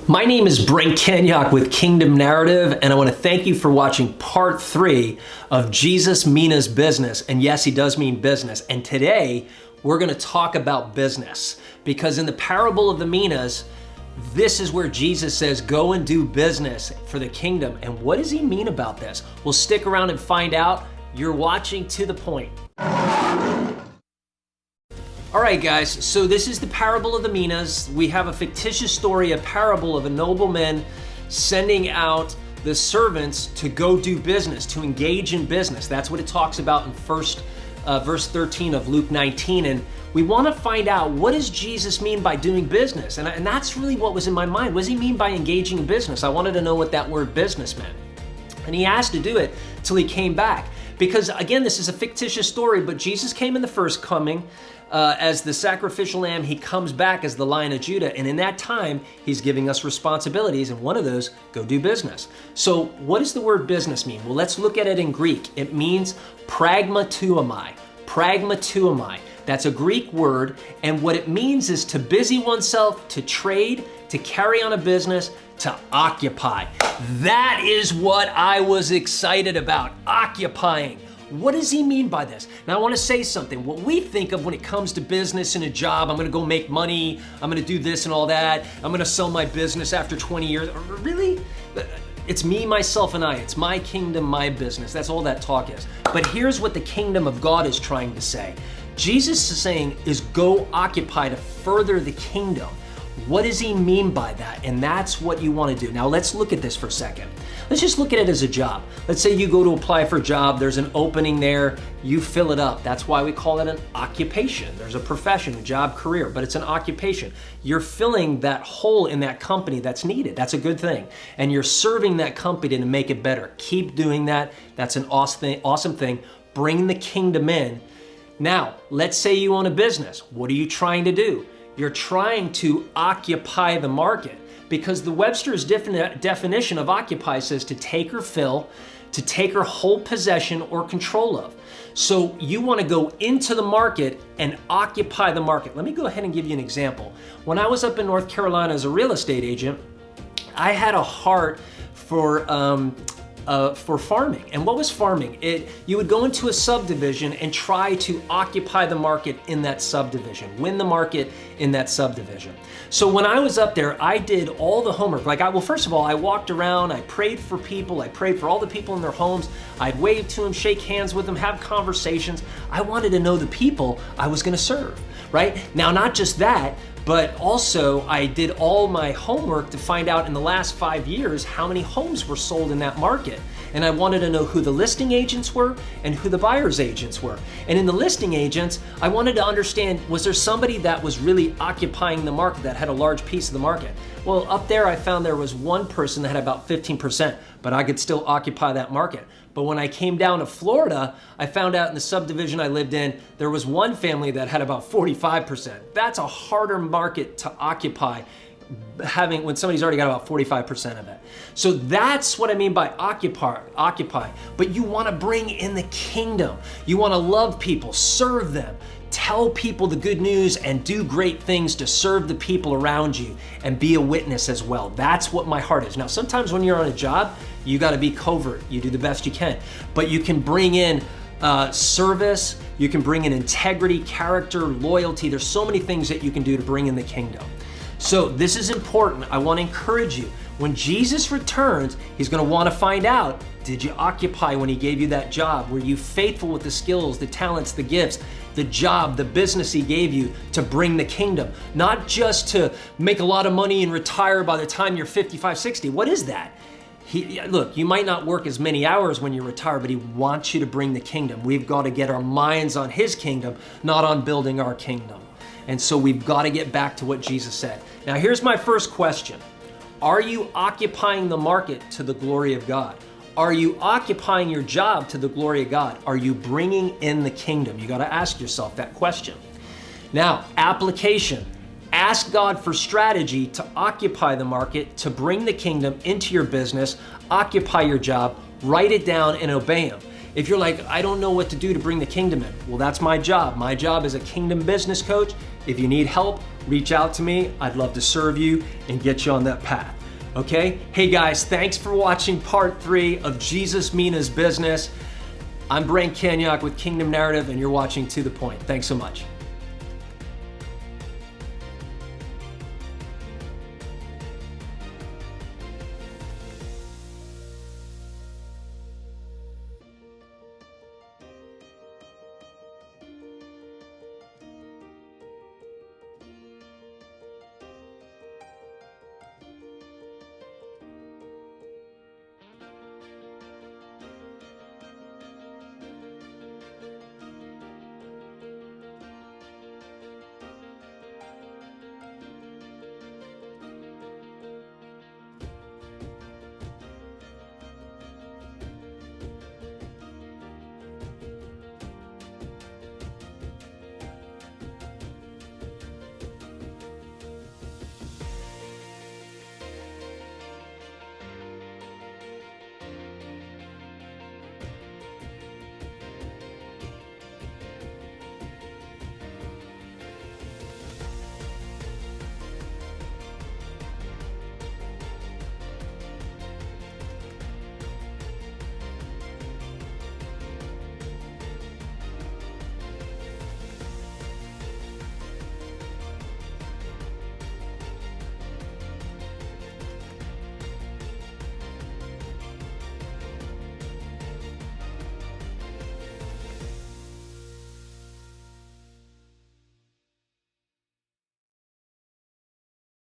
My name is Brent Kenyak with Kingdom Narrative, and I want to thank you for watching part 3 of Jesus Minas business. And yes, he does mean business. And today we're going to talk about business, because in the parable of the Minas, this is where Jesus says, go and do business for the kingdom. And what does he mean about this? Well, stick around and find out. You're watching to the point. All right, guys, so this is the parable of the Minas. We have a fictitious story, a parable of a nobleman sending out the servants to go do business, to engage in business. That's what it talks about in verse 13 of Luke 19. And we want to find out, what does Jesus mean by doing business? And that's really what was in my mind. What does he mean by engaging in business? I wanted to know what that word business meant. And he asked to do it till he came back. Because again, this is a fictitious story, but Jesus came in the first coming as the sacrificial lamb. He comes back as the Lion of Judah. And in that time, he's giving us responsibilities. And one of those, go do business. So what does the word business mean? Well, let's look at it in Greek. It means pragmatuomai. Pragmatuomai. That's a Greek word. And what it means is to busy oneself, to trade, to carry on a business, to occupy. That is what I was excited about, occupying. What does he mean by this? Now I want to say something. What we think of when it comes to business and a job, I'm going to go make money, I'm going to do this and all that, I'm going to sell my business after 20 years. Really? It's me, myself, and I. It's my kingdom, my business. That's all that talk is. But here's what the kingdom of God is trying to say. Jesus is saying is go occupy to further the kingdom. What does he mean by that? And that's what you want to do. Now let's look at this for a second. Let's just look at it as a job. Let's say you go to apply for a job, there's an opening there, you fill it up. That's why we call it an occupation. There's a profession, a job, career, but it's an occupation. You're filling that hole in that company that's needed. That's a good thing. And you're serving that company to make it better. Keep doing that. That's an awesome thing. Bring the kingdom in. Now, let's say you own a business. What are you trying to do? You're trying to occupy the market, because the Webster's definition of occupy says to take or fill, to take or hold possession or control of. So you want to go into the market and occupy the market. Let me go ahead and give you an example. When I was up in North Carolina as a real estate agent, I had a heart for farming. And what was farming? You would go into a subdivision and try to occupy the market in that subdivision, win the market in that subdivision. So when I was up there, I did all the homework. First of all, I walked around, I prayed for people, I prayed for all the people in their homes. I'd wave to them, shake hands with them, have conversations. I wanted to know the people I was gonna serve, right? Now, not just that, but also I did all my homework to find out in the last 5 years how many homes were sold in that market. And I wanted to know who the listing agents were and who the buyer's agents were. And in the listing agents, I wanted to understand, was there somebody that was really occupying the market, that had a large piece of the market? Well, up there I found there was one person that had about 15%, but I could still occupy that market. But when I came down to Florida, I found out in the subdivision I lived in, there was one family that had about 45%. That's a harder market to occupy, when somebody's already got about 45% of it. So that's what I mean by occupy. But you want to bring in the kingdom. You want to love people, serve them, tell people the good news, and do great things to serve the people around you and be a witness as well. That's what my heart is. Now, sometimes when you're on a job, you got to be covert. You do the best you can. But you can bring in service. You can bring in integrity, character, loyalty. There's so many things that you can do to bring in the kingdom. So this is important. I want to encourage you. When Jesus returns, he's going to want to find out, did you occupy when he gave you that job? Were you faithful with the skills, the talents, the gifts, the job, the business he gave you to bring the kingdom? Not just to make a lot of money and retire by the time you're 55, 60. What is that? Look, you might not work as many hours when you retire, but he wants you to bring the kingdom. We've got to get our minds on his kingdom, not on building our kingdom. And so we've got to get back to what Jesus said. Now, here's my first question. Are you occupying the market to the glory of God? Are you occupying your job to the glory of God? Are you bringing in the kingdom? You got to ask yourself that question. Now, application. Ask God for strategy to occupy the market, to bring the kingdom into your business, occupy your job, write it down and obey him. If you're like, I don't know what to do to bring the kingdom in, well, that's my job. My job is a kingdom business coach. If you need help, reach out to me. I'd love to serve you and get you on that path. Okay? Hey guys, thanks for watching part 3 of Jesus Minas Business. I'm Brent Kenyak with Kingdom Narrative, and you're watching To The Point. Thanks so much.